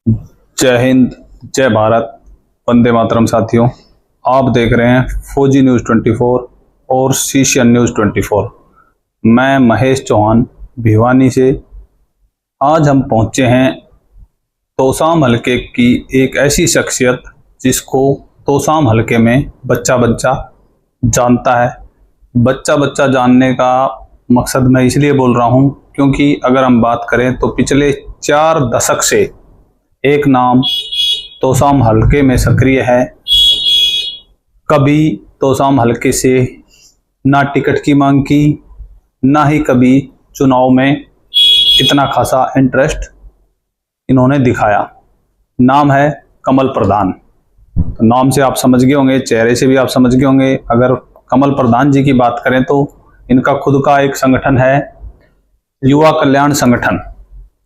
जय हिंद, जय भारत, वंदे मातरम। साथियों, आप देख रहे हैं फौजी न्यूज़ 24 और सीशियन न्यूज़ 24। मैं महेश चौहान भिवानी से। आज हम पहुंचे हैं तोसाम हलके की एक ऐसी शख्सियत जिसको तोसाम हलके में बच्चा बच्चा जानता है। बच्चा बच्चा जानने का मकसद मैं इसलिए बोल रहा हूं क्योंकि अगर हम बात करें तो पिछले 4 दशक से एक नाम तोसाम हलके में सक्रिय है। कभी तोसाम हलके से ना टिकट की मांग की, ना ही कभी चुनाव में इतना खासा इंटरेस्ट इन्होंने दिखाया। नाम है कमल प्रधान। तो नाम से आप समझ गए होंगे, चेहरे से भी आप समझ गए होंगे। अगर कमल प्रधान जी की बात करें तो इनका खुद का एक संगठन है, युवा कल्याण संगठन,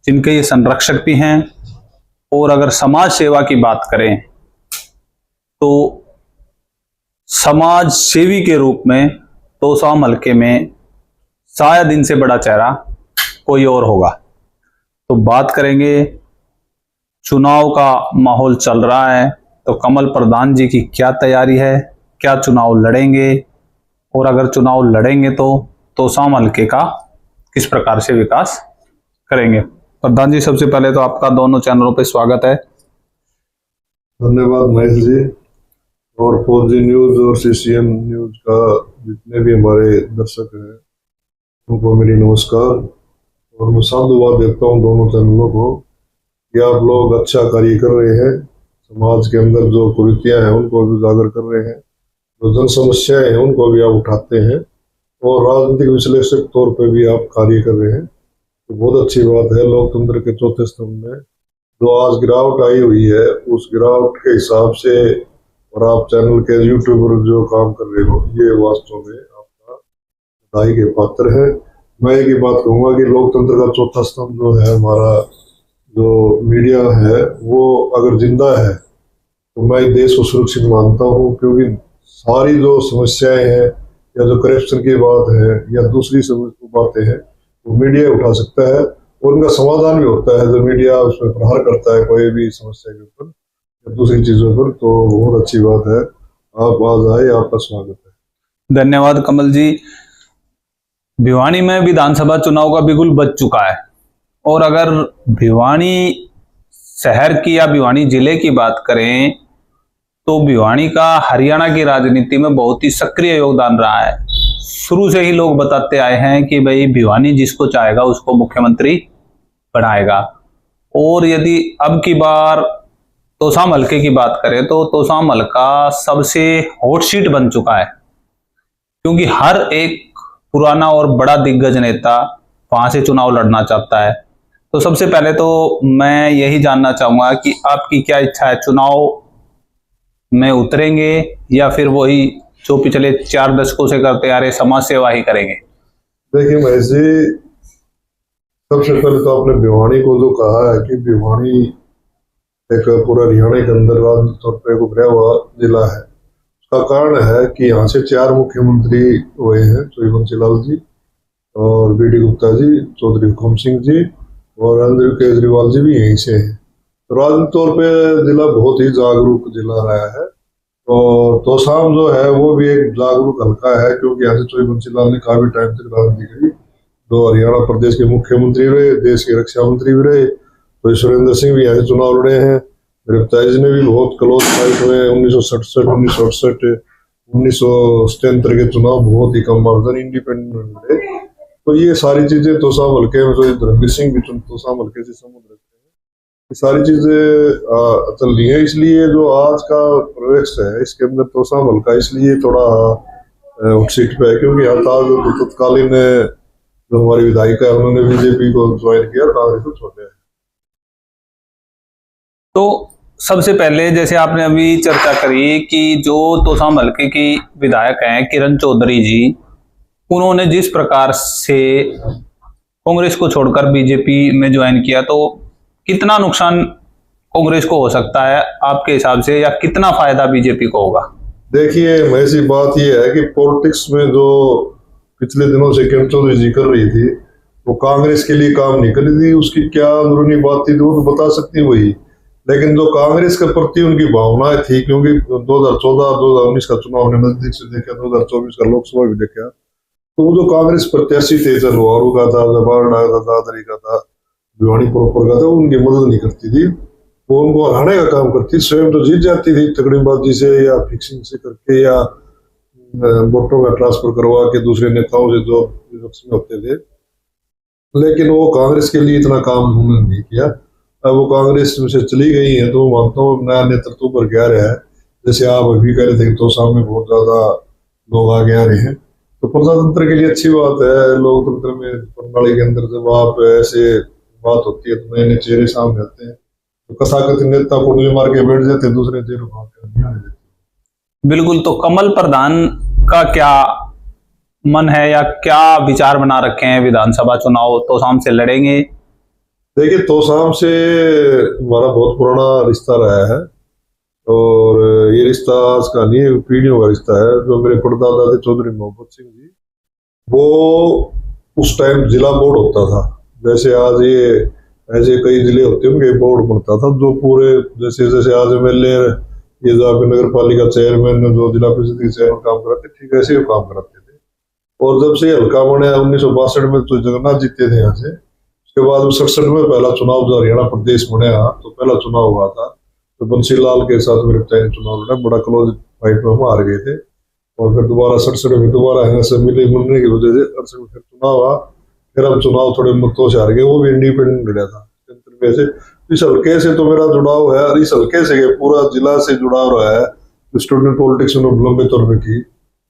जिनके ये संरक्षक भी हैं। और अगर समाज सेवा की बात करें तो समाज सेवी के रूप में तोसाम हलके में शायद इनसे बड़ा चेहरा कोई और होगा। तो बात करेंगे, चुनाव का माहौल चल रहा है तो कमल प्रधान जी की क्या तैयारी है, क्या चुनाव लड़ेंगे, और अगर चुनाव लड़ेंगे तो तोसाम हलके का किस प्रकार से विकास करेंगे। प्रधान जी, सबसे पहले तो आपका दोनों चैनलों पे स्वागत है। धन्यवाद महेश जी। और फौजी न्यूज और सीसीएन न्यूज का जितने भी हमारे दर्शक हैं उनको मेरी नमस्कार। और मैं साधुवाद देता हूँ दोनों चैनलों को कि आप लोग अच्छा कार्य कर रहे हैं। समाज के अंदर जो कुरीतियां हैं उनको भी उजागर कर रहे हैं, जो जन समस्याएं हैं उनको भी आप उठाते हैं, और राजनीतिक विश्लेषक तौर पर भी आप कार्य कर रहे हैं। तो बहुत अच्छी बात है। लोकतंत्र के चौथे स्तंभ में जो आज गिरावट आई हुई है उस गिरावट के हिसाब से, और आप चैनल के यूट्यूबर जो काम कर रहे हो, ये वास्तव में आपका बधाई के पात्र है। मैं एक ही बात कहूँगा कि लोकतंत्र का चौथा स्तंभ जो है हमारा, जो मीडिया है, वो अगर जिंदा है तो मैं देश को सुरक्षित मानता हूँ। क्योंकि सारी जो समस्याएं हैं या जो करप्शन की बात है या दूसरी बातें हैं वो मीडिया उठा सकता है, और उनका समाधान भी होता है जो मीडिया उसमें प्रहार करता है कोई भी समस्या के ऊपर या दूसरी चीजों पर। तो बहुत अच्छी बात है, आप आज आए, आपका स्वागत है। धन्यवाद कमल जी। भिवानी में विधानसभा चुनाव का बिगुल बज चुका है, और अगर भिवानी शहर की या भिवानी जिले की बात करें तो भिवानी का हरियाणा की राजनीति में बहुत ही सक्रिय योगदान रहा है। शुरू से ही लोग बताते आए हैं कि भाई भिवानी जिसको चाहेगा उसको मुख्यमंत्री बनाएगा। और यदि अब की बार तोसाम हलके की बात करें तो तोसाम हलका सबसे हॉट सीट बन चुका है, क्योंकि हर एक पुराना और बड़ा दिग्गज नेता वहां से चुनाव लड़ना चाहता है। तो सबसे पहले तो मैं यही जानना चाहूंगा कि आपकी क्या इच्छा है, चुनाव में उतरेंगे या फिर वही जो पिछले 4 दशकों से करते आ रहे समाज सेवा ही करेंगे। देखिए महेश जी, सबसे पहले तो आपने भिवानी को जो कहा है कि भिवानी एक पूरा हरियाणा के अंदर राजनीतिक तौर पर एक उभरा हुआ जिला है, उसका कारण है कि यहाँ से 4 मुख्यमंत्री हुए हैं, सूर्यवंशी लाल जी और बीडी गुप्ता जी, चौधरी हुकुम सिंह जी और अरविंद केजरीवाल जी भी यहीं से हैं। तो राजनीतिक तौर पे जिला बहुत ही जागरूक जिला रहा है, और तोसाम जो है वो भी एक जागरूक हल्का है, क्योंकि यहाँ से सूर्यवंशी लाल ने काफी टाइम तक राजनीति करी, जो हरियाणा प्रदेश के मुख्यमंत्री रहे, देश के रक्षा मंत्री भी रहे। तो सुरेंद्र सिंह भी यहाँ से चुनाव लड़े हैं, मेरे पिताजी ने भी बहुत क्लोज फाइट हुए हैं 1967, 1968, 1977 के चुनाव बहुत ही कम मार्जिन इंडिपेंडेंट लड़े। तो ये सारी चीजें तोसाम हल्के में, जो धर्मवीर सिंह भी तोसाम हल्के से संबंध रखते हैं, ये सारी चीजें चल रही है। इसलिए जो आज का प्रवेश है इसके अंदर तोसाम हल्का इसलिए थोड़ा हॉट सीट पे है, क्योंकि आज तत्कालीन जो हमारी विधायिका है उन्होंने बीजेपी को ज्वाइन किया, कांग्रेस को छोड़ दिया। तो सबसे पहले जैसे आपने अभी चर्चा करी कि जो तोसाम हलके की विधायक हैं किरण चौधरी जी, उन्होंने जिस प्रकार से कांग्रेस को छोड़कर बीजेपी में ज्वाइन किया, तो कितना नुकसान कांग्रेस को हो सकता है आपके हिसाब से, या कितना फायदा बीजेपी को होगा? देखिए ऐसी बात यह है कि पॉलिटिक्स में जो पिछले दिनों से किरण चौधरी जी कर रही थी वो कांग्रेस के लिए काम नहीं कर रही थी। उसकी क्या अंदरूनी बात थी वो तो बता सकती वही, लेकिन जो कांग्रेस के प्रति उनकी भावनाएं थी, क्योंकि 2014-2019 का चुनाव हमने नजदीक से देखा, 2024 का लोकसभा भी देखा, तो वो जो कांग्रेस प्रत्याशी थे, चाहे लोहारू का था, जबारडा का था, दादरी का था, भिवानी प्रॉपर का था, वो उनकी मदद नहीं करती थी, वो उनको हराने का काम करती, स्वयं तो जीत जाती थी तकड़ीबाजी से या फिक्सिंग से करके या वोटों का ट्रांसफर करवा के दूसरे नेताओं से जो इलेक्शन होते थे, लेकिन वो कांग्रेस के लिए इतना काम उन्होंने नहीं किया। अब वो कांग्रेस में से चली गई है तो मानता हूँ नया नेतृत्व पर क्या रहा है, जैसे आप अभी कह रहे थे तो सामने बहुत ज्यादा लोग आगे आ रहे हैं, तो प्रजातंत्र के लिए अच्छी बात है। लोकतंत्र में प्रणाली के अंदर जब आप ऐसे बात होती है तो नए नए चेहरे सामने आते हैं, तो कथाकथित नेता कुंडली मार के बैठ जाते हैं, दूसरे चेहरे को नहीं आने देते। बिल्कुल। तो कमल प्रधान का क्या मन है या क्या विचार बना रखे हैं? विधानसभा चुनाव तोसाम से लड़ेंगे? देखिए, तोसाम से हमारा बहुत पुराना रिश्ता रहा है और ये रिश्ता आज का नहीं है, पीढ़ियों का रिश्ता है। जो मेरे परदादा थे चौधरी मोहम्मद सिंह जी, वो उस टाइम जिला बोर्ड होता था, जैसे आज ये ऐसे कई जिले होते हैं उनके बोर्ड बनता था, जो पूरे जैसे जैसे आज एमएलए ये जो आपके नगर पालिका चेयरमैन जो जिला परिषद के चेयरमैन काम कराते, ठीक ऐसे ही काम कराते थे। और जब से हल्का बना 1962 में तो जगन्नाथ जीते थे यहाँ से, उसके बाद 67 में पहला चुनाव जो हरियाणा प्रदेश बना तो पहला चुनाव हुआ था, तो बंसी लाल के साथ मेरे पिता ने चुनाव लड़ा, बड़ा क्लोज फाइट में हम हार गए थे। और फिर दोबारा 67 में दोबारा यहाँ से मिलने की वजह से 68 में फिर चुनाव हुआ, फिर हम चुनाव थोड़े मतों से हार गए, वो भी इंडिपेंडेंट लड़ा था। वैसे इस हल्के से तो मेरा जुड़ाव है, और इस हल्के से पूरा जिला से जुड़ाव रहा है। स्टूडेंट पॉलिटिक्स में लंबे तौर पर की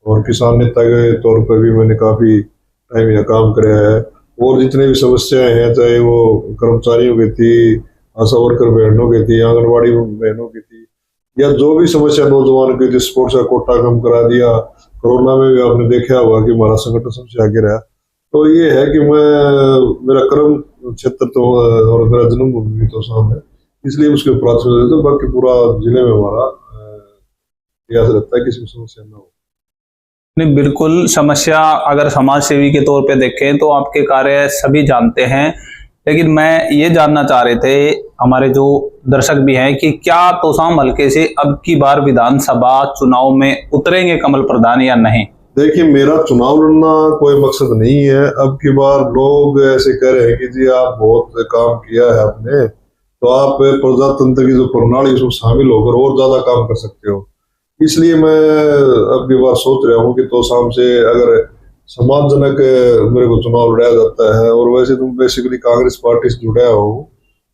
और किसान नेता के तौर पर भी मैंने काफी टाइम यहाँ काम कराया है। और जितने भी समस्याएं हैं, चाहे वो कर्मचारियों की थी, आशा वर्कर बहनों की थी, आंगनबाड़ी बहनों की थी, या जो भी समस्या नौजवानों की थी, स्पोर्ट्स का कोटा कम करा दिया, कोरोना में भी आपने देखा होगा कि हमारा संगठन सबसे आगे रहा। तो ये है कि मेरा कर्म क्षेत्र तो और मेरा जन्मभूमि भी तो सामने, इसलिए उसके प्राथमिकता देते, बाकी पूरा जिले में हमारा प्रयास रहता है किसी भी समस्या न हो। नहीं, बिल्कुल। समस्या अगर समाज सेवी के तौर पे देखें तो आपके कार्य सभी जानते हैं, लेकिन मैं ये जानना चाह रहे थे, हमारे जो दर्शक भी हैं, कि क्या तोसाम हल्के से अब की बार विधानसभा चुनाव में उतरेंगे कमल प्रधान या नहीं? देखिए, मेरा चुनाव लड़ना कोई मकसद नहीं है। अब की बार लोग ऐसे कह रहे हैं कि जी आप बहुत काम किया है आपने, तो आप प्रजातंत्र की जो प्रणाली उसमें शामिल होकर और ज्यादा काम कर सकते हो। इसलिए मैं अब की बार सोच रहा हूँ कि तोसाम से अगर सम्मानजनक मेरे को चुनाव लड़ाया जाता है, और वैसे तो बेसिकली कांग्रेस पार्टी से जुड़ा हूँ,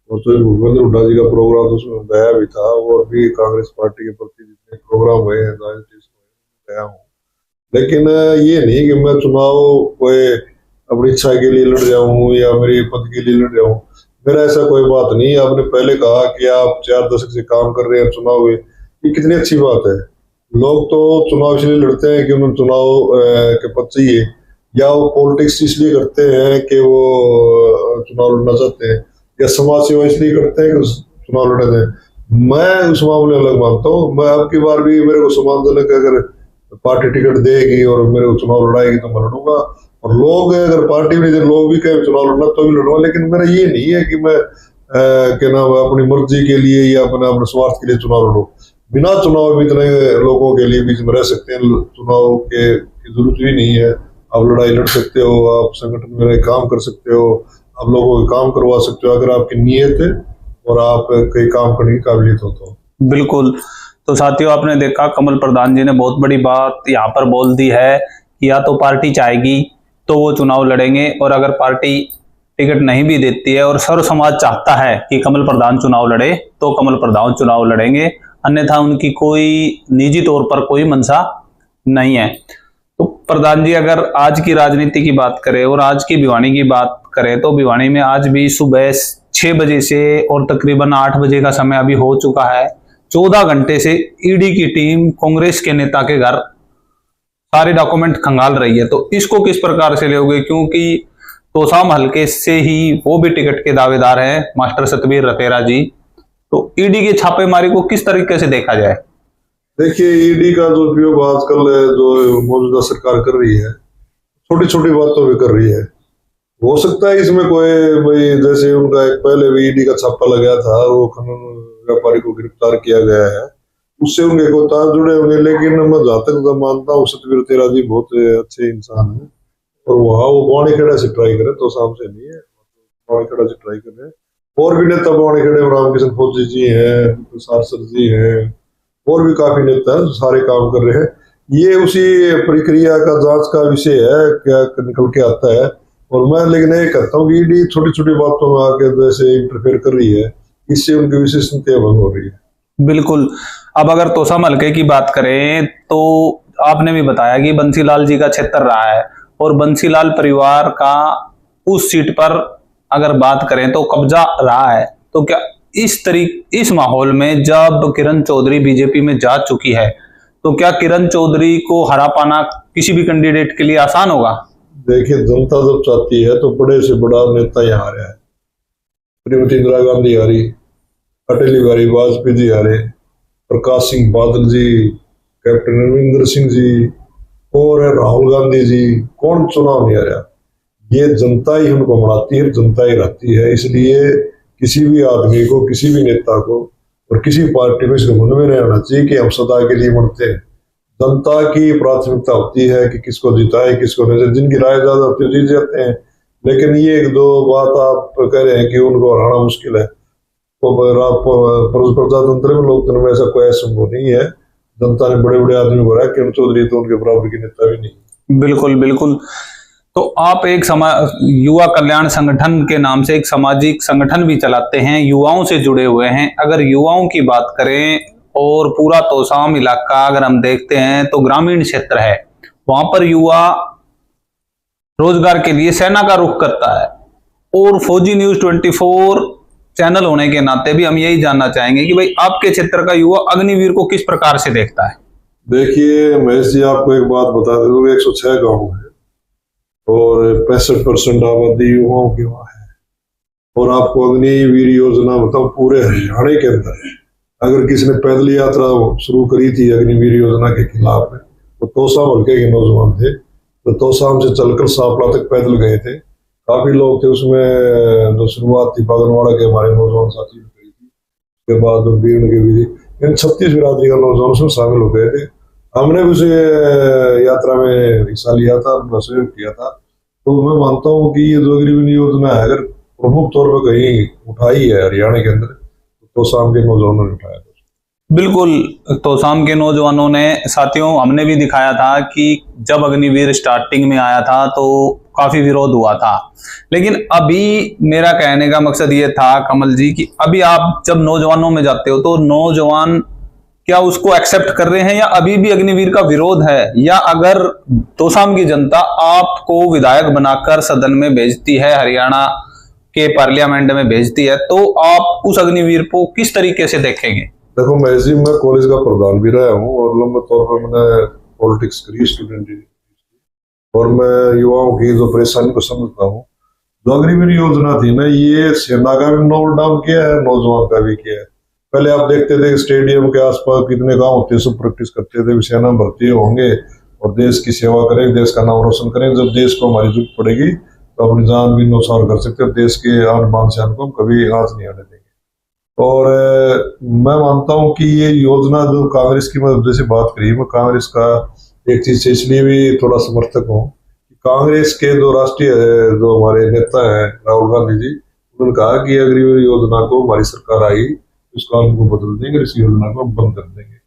और तो भूपेंद्र हुड्डा जी का प्रोग्राम तो उसमें गया भी था, और भी कांग्रेस पार्टी के प्रति जितने प्रोग्राम हुए हैं गया हूँ। लेकिन ये नहीं कि मैं चुनाव कोई अपनी इच्छा के लिए लड़ जाऊं या मेरे पद के लिए लड़ जाऊं, मेरा ऐसा कोई बात नहीं। आपने पहले कहा कि आप 4 दशक से काम कर रहे हैं चुनाव में, ये कितनी अच्छी बात है। लोग तो चुनाव इसलिए लड़ते हैं कि उन्हें चुनाव के पद चाहिए, या वो पॉलिटिक्स इसलिए करते हैं कि वो चुनाव लड़ना चाहते हैं, या समाज सेवा इसलिए करते हैं कि चुनाव लड़ते हैं। मैं उस मामले अलग मानता हूँ। मैं अब की बार भी मेरे को सम्मानजनक अगर पार्टी टिकट देगी और मेरे को चुनाव लड़ाएगी तो मैं लड़ूंगा, और लोग अगर पार्टी में लोग भी कहें चुनाव लड़ना तो भी लड़ूंगा। लेकिन मेरा ये नहीं है कि मैं क्या नाम अपनी मर्जी के लिए या अपने स्वार्थ के लिए चुनाव लड़ूं। बिना चुनाव भी इतने लोगों के लिए बीच में रह सकते हैं, चुनाव के जरूरत भी नहीं है। आप लड़ाई लड़ सकते हो, आप संगठन में काम कर सकते हो, आप लोगों को काम करवा सकते हो, अगर आपकी नीयत है और आप कई काम करने की काबिलियत हो तो। बिल्कुल। तो साथियों, आपने देखा कमल प्रधान जी ने बहुत बड़ी बात यहाँ पर बोल दी है कि या तो पार्टी चाहेगी तो वो चुनाव लड़ेंगे, और अगर पार्टी टिकट नहीं भी देती है और सर्व समाज चाहता है कि कमल प्रधान चुनाव लड़े तो कमल प्रधान चुनाव लड़ेंगे, अन्यथा उनकी कोई निजी तौर पर कोई मंशा नहीं है। तो प्रधान जी, अगर आज की राजनीति की बात करें और आज की भिवानी की बात करें, तो भिवानी में आज भी सुबह 6 बजे से और तकरीबन 8 बजे का समय अभी हो चुका है, 14 घंटे से ईडी की टीम कांग्रेस के नेता के घर सारे डॉक्यूमेंट खंगाल रही है। तो इसको किस प्रकार से लोगे, क्योंकि तोसाम हल्के से ही वो भी टिकट के दावेदार हैं, मास्टर सतबीर रतेरा जी। तो ईडी की छापेमारी को किस तरीके से देखा जाए? देखिए, ईडी का जो उपयोग आजकल जो मौजूदा सरकार कर रही है, छोटी छोटी बातों पे कर रही है। हो सकता है इसमें कोई भाई, जैसे उनका एक पहले भी ईडी का छापा लगा था, वो खनन व्यापारी को गिरफ्तार किया गया है, उससे उनके को तार जुड़े होंगे। लेकिन मैं जहाँ तक मानता हूँ सतवीर तेरा जी बहुत अच्छे इंसान है, और वहाँ वो बवानीखेड़ा से ट्राई करे, तो शाम से नहीं है, बवानीखेड़ा से ट्राई करे। और भी नेता बवानीखेड़े में रामकिशन फौजी जी हैं, सारसर जी हैं, और भी काफी नेता है, सारे काम कर रहे हैं। ये उसी प्रक्रिया का जांच का विषय है, क्या निकल के आता है। और मैं लेकिन ये कहता हूँ कि ईडी छोटी छोटी बातों में आके जैसे इंटरफेयर कर रही है, इससे उनकी विश्वसनीयता भंग हो रही है। बिल्कुल। अब अगर तोसाम हल्के की बात करें तो आपने भी बताया कि बंसीलाल जी का क्षेत्र रहा है, और बंसीलाल परिवार का उस सीट पर अगर बात करें तो कब्जा रहा है। तो क्या इस माहौल में जब किरण चौधरी बीजेपी में जा चुकी है, तो क्या किरण चौधरी को हरा पाना किसी भी कैंडिडेट के लिए आसान होगा? देखिए, जनता जब चाहती है तो बड़े से बड़ा नेता यहाँ आ रहा है। श्रीमती इंदिरा गांधी आ रही, अटल बिहारी वाजपेयी जी आ रहे, प्रकाश सिंह बादल जी, कैप्टन अमरिंदर सिंह जी, और राहुल गांधी जी, कौन चुनाव नहीं आ रहा? ये जनता ही उनको मनाती है, जनता ही रहती है। इसलिए किसी भी आदमी को, किसी भी नेता को और किसी पार्टी को इसको मन में नहीं आना चाहिए कि हम सदा के लिए मरते हैं। जनता की प्राथमिकता होती है कि किसको जिताए, किसको नहीं। जिनकी राय ज्यादा होती है जीत जाते हैं। लेकिन ये एक दो बात आप कह रहे हैं कि उनको हराना मुश्किल है, तो प्रजातंत्र में, लोकतंत्र में ऐसा कोई संभव नहीं है। जनता ने बड़े बड़े आदमी को रहा, किरण चौधरी तो उनके बराबर की नेता भी नहीं। बिल्कुल बिल्कुल। तो आप एक युवा कल्याण संगठन के नाम से एक सामाजिक संगठन भी चलाते हैं, युवाओं से जुड़े हुए हैं। अगर युवाओं की बात करें और पूरा तोसाम इलाका अगर हम देखते हैं तो ग्रामीण क्षेत्र है, वहां पर युवा रोजगार के लिए सेना का रुख करता है। और फौजी न्यूज 24 चैनल होने के नाते भी हम यही जानना चाहेंगे कि भाई आपके क्षेत्र का युवा अग्निवीर को किस प्रकार से देखता है? देखिए महेश जी, आपको एक बात बता दें, 106 गाँव है और 65% आबादी युवाओं की वहां है। और आपको अग्निवीर योजना बताओ पूरे हरियाणा के अंदर है। अगर किसी ने पैदल यात्रा शुरू करी थी अग्निवीर योजना के खिलाफ में, तो तोसाम हल्के के नौजवान थे, तो तोसाम से चलकर सांपला तक पैदल गए थे। काफी लोग थे उसमें। जो शुरुआत थी बागनवाड़ा के हमारे नौजवान साथी ने करी थी, उसके बाद बीड़ के भी इन 36 बिरादरी का नौजवान उसमें शामिल हो गए थे। हमने भी उसे यात्रा में हिस्सा लिया था, सहयोग किया था। तो मैं मानता हूँ कि ये जो अग्निवीर योजना है, अगर प्रमुख तौर पर कहीं उठाई है हरियाणा के अंदर, तो तोसाम के नौजवानों ने उठाया था। बिल्कुल, तोसाम के नौजवानों ने, साथियों हमने भी दिखाया था कि जब अग्निवीर स्टार्टिंग में आया था तो काफी विरोध हुआ था। लेकिन अभी मेरा कहने का मकसद ये था कमल जी कि अभी आप जब नौजवानों में जाते हो तो नौजवान क्या उसको एक्सेप्ट कर रहे हैं, या अभी भी अग्निवीर का विरोध है? या अगर तोसाम की जनता आपको विधायक बनाकर सदन में भेजती है, हरियाणा के पार्लियामेंट में भेजती है, तो आप उस अग्निवीर को किस तरीके से देखेंगे? देखो महेश जी, मैं कॉलेज का प्रधान भी रहा हूँ और लंबे तौर पर मैंने पॉलिटिक्स करी, स्टूडेंट, और मैं युवाओं की जो परेशानी को समझता हूँ। जो अग्निवीर योजना थी ना, ये सेना का भी नोट डाउन किया है, नौजवान का भी किया है। पहले आप देखते थे स्टेडियम के आसपास कितने गांव होते, सब प्रैक्टिस करते थे, सेना भर्ती होंगे और देश की सेवा करेंगे, देश का नाम रोशन करेंगे। जब देश को हमारी जरूरत पड़ेगी तो अपनी जान भी न्यौछावर कर सकते हैं। देश के आन बान शान को हम कभी आंच नहीं आने देंगे। और मैं मानता हूं कि ये योजना जो कांग्रेस की, मैं जैसे बात करी, मैं कांग्रेस का एक चीज से इसलिए भी थोड़ा समर्थक हूँ। कांग्रेस के जो राष्ट्रीय जो हमारे नेता हैं राहुल गांधी जी, उन्होंने कहा कि अग्निवीर योजना को हमारी सरकार आई, इस कानून को बदल देंगे, इस योजना को बंद कर देंगे।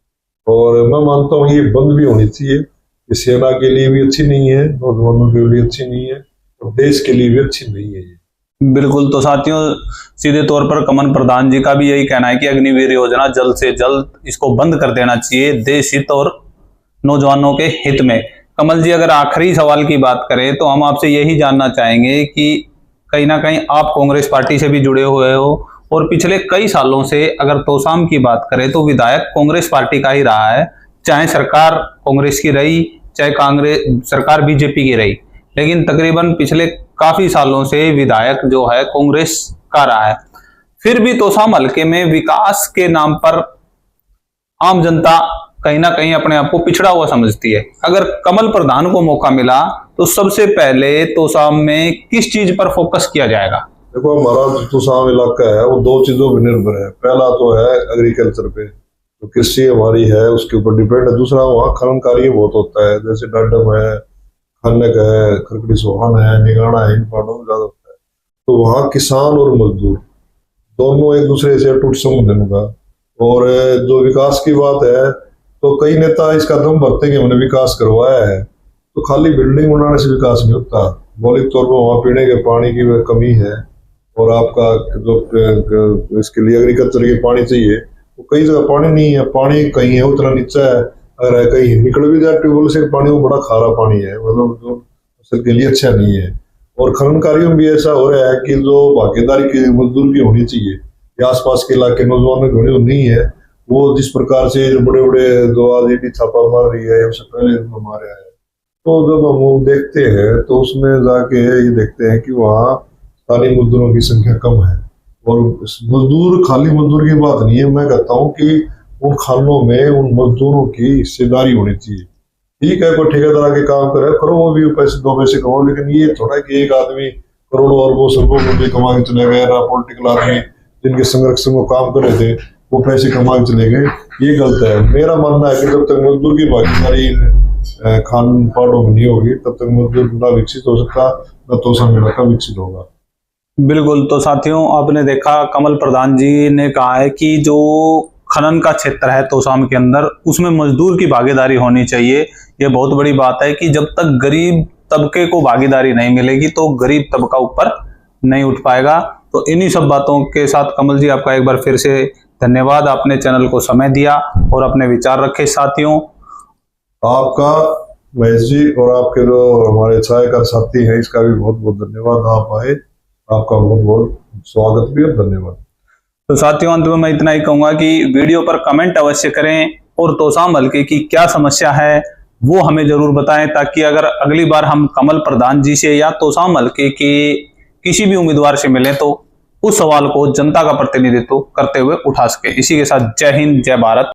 और मैं मानता हूँ ये बंद भी होनी चाहिए। ये सेना के लिए भी अच्छी नहीं है, नौजवानों के लिए अच्छी नहीं है, और देश के लिए भी अच्छी नहीं है ये। बिल्कुल। तो साथियों, सीधे तौर पर कमल प्रधान जी का भी यही कहना है कि अग्निवीर योजना जल्द से जल्द इसको बंद कर देना चाहिए, देश हित और नौजवानों के हित में। कमल जी, अगर आखिरी सवाल की बात करें तो हम आपसे यही जानना चाहेंगे कि कहीं ना कहीं आप कांग्रेस पार्टी से भी जुड़े हुए हो, और पिछले कई सालों से अगर तोसाम की बात करें तो विधायक कांग्रेस पार्टी का ही रहा है, चाहे सरकार कांग्रेस की रही, चाहे कांग्रेस सरकार बीजेपी की रही, लेकिन तकरीबन पिछले काफी सालों से विधायक जो है कांग्रेस का रहा है। फिर भी तोसाम हल्के में विकास के नाम पर आम जनता कहीं ना कहीं अपने आप को पिछड़ा हुआ समझती है। अगर कमल प्रधान को मौका मिला तो सबसे पहले तोसाम में किस चीज पर फोकस किया जाएगा? देखो, हमारा तोसाम इलाका है वो दो चीजों पर निर्भर है। पहला तो है एग्रीकल्चर पे, तो कृषि हमारी है उसके ऊपर डिपेंड है। दूसरा वहाँ खनन कार्य बहुत होता है, जैसे डाडम है, खनक है, खरकड़ी सोहन है, निगाना है, इन पहाड़ों में ज्यादा होता है। तो वहाँ किसान और मजदूर दोनों एक दूसरे से टूट संबंध होगा। और जो विकास की बात है तो कई नेता इसका दम भरते हैं कि हमने विकास करवाया है, तो खाली बिल्डिंग बनाने से विकास नहीं होता। मौलिक तौर पर वहाँ पीने के पानी की कमी है, और आपका जो इसके लिए एग्रीकल्चर के पानी चाहिए, वो कई जगह पानी नहीं है। पानी कहीं है उतना नीचा है, अगर कहीं निकल भी जाए ट्यूबवेल से पानी, वो बड़ा खारा पानी है, मतलब जो फसल के लिए अच्छा नहीं है। और खनन कार्यों में भी ऐसा हो रहा है कि जो भागीदारी की मजदूर की होनी चाहिए या आसपास के इलाके नौजवानों की होनी, वो नहीं है। वो जिस प्रकार से जो बड़े बड़े जो आज ईडी छापा मार रही है, उससे पहले मारा है, तो जब हम वो देखते हैं तो उसमें जाके ये देखते हैं कि वहाँ स्थानीय मजदूरों की संख्या कम है। और मजदूर, खाली मजदूर की बात नहीं है, मैं कहता हूँ कि उन खानों में उन मजदूरों की हिस्सेदारी होनी चाहिए। ठीक है, कोई ठेकेदार आके काम करे, करो, वो भी पैसे दो पैसे कमाओ, लेकिन ये थोड़ा कि एक आदमी करोड़ों अरबों सैकड़ों रुपये कमा के चले गए, ना पॉलिटिकल आदमी जिनके संरक्षण में काम कर रहे थे वो पैसे कमा के चले गए, ये गलत है। मेरा मानना है कि जब तक मजदूर की भागीदारी खान पाड़ों में नहीं होगी, तब तक मजदूर ना विकसित हो सकता, न तोसाम इलाका विकसित होगा। बिल्कुल। तो साथियों, आपने देखा कमल प्रधान जी ने कहा है कि जो खनन का क्षेत्र है तोसाम के अंदर, उसमें मजदूर की भागीदारी होनी चाहिए। ये बहुत बड़ी बात है कि जब तक गरीब तबके को भागीदारी नहीं मिलेगी तो गरीब तबका ऊपर नहीं उठ पाएगा। तो इन्हीं सब बातों के साथ कमल जी, आपका एक बार फिर से धन्यवाद। आपने चैनल को समय दिया और अपने विचार रखे। साथियों, आपका महेश जी और आपके जो हमारे छायाकार साथी हैं, इसका भी बहुत बहुत धन्यवाद। आप आए, आपका बहुत बहुत स्वागत भी और धन्यवाद। तो साथियों, अंत में मैं इतना ही कहूंगा कि वीडियो पर कमेंट अवश्य करें और तोसाम हल्के की क्या समस्या है वो हमें जरूर बताएं, ताकि अगर अगली बार हम कमल प्रधान जी से या तोसाम हल्के के किसी भी उम्मीदवार से मिलें तो उस सवाल को जनता का प्रतिनिधित्व करते हुए उठा सके। इसी के साथ जय हिंद, जय भारत।